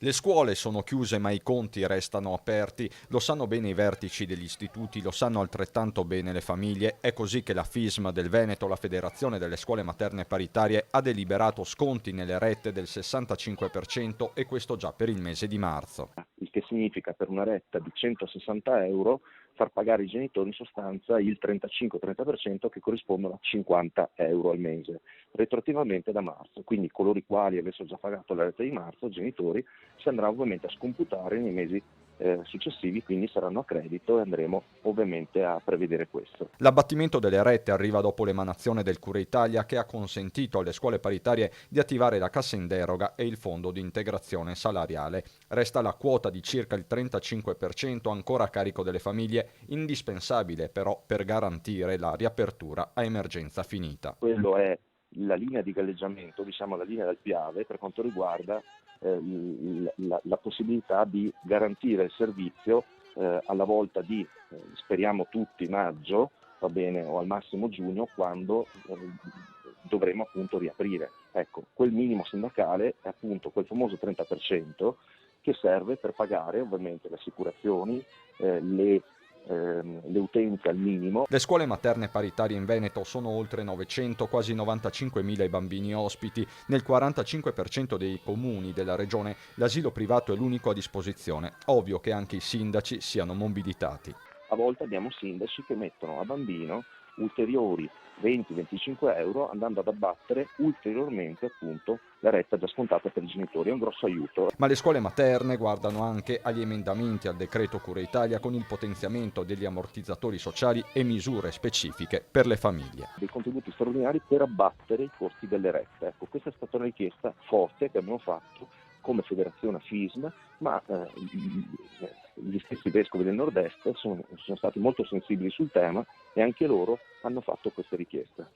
Le scuole sono chiuse ma i conti restano aperti, lo sanno bene i vertici degli istituti, lo sanno altrettanto bene le famiglie. È così che la FISM del Veneto, la Federazione delle Scuole Materne Paritarie, ha deliberato sconti nelle rette del 65% e questo già per il mese di marzo. Il che significa per una retta di 160 euro far pagare ai genitori in sostanza il 35-30% che corrispondono a 50 euro al mese, retroattivamente da marzo. Quindi coloro i quali avessero già pagato la retta di marzo, genitori, si andrà ovviamente a scomputare nei mesi successivi, quindi saranno a credito e andremo ovviamente a prevedere questo. L'abbattimento delle rette arriva dopo l'emanazione del Cura Italia che ha consentito alle scuole paritarie di attivare la cassa in deroga e il fondo di integrazione salariale. Resta la quota di circa il 35% ancora a carico delle famiglie, indispensabile però per garantire la riapertura a emergenza finita. Quello è la linea di galleggiamento, diciamo la linea del Piave per quanto riguarda la possibilità di garantire il servizio alla volta di, speriamo tutti, maggio, va bene, o al massimo giugno, quando dovremo appunto riaprire. Ecco, quel minimo sindacale è appunto quel famoso 30% che serve per pagare ovviamente le assicurazioni, le utenze al minimo. Le scuole materne paritarie in Veneto sono oltre 900, quasi 95.000 i bambini ospiti. Nel 45% dei comuni della regione l'asilo privato è l'unico a disposizione. Ovvio che anche i sindaci siano mobilitati. A volte abbiamo sindaci che mettono a bambino ulteriori 20-25 euro andando ad abbattere ulteriormente appunto la retta già scontata per i genitori, è un grosso aiuto. Ma le scuole materne guardano anche agli emendamenti al decreto Cura Italia con il potenziamento degli ammortizzatori sociali e misure specifiche per le famiglie. Dei contributi straordinari per abbattere i costi delle rette. Ecco, questa è stata una richiesta forte che abbiamo fatto come federazione FISM, ma gli stessi vescovi del nord-est sono stati molto sensibili sul tema e anche loro hanno fatto queste richieste.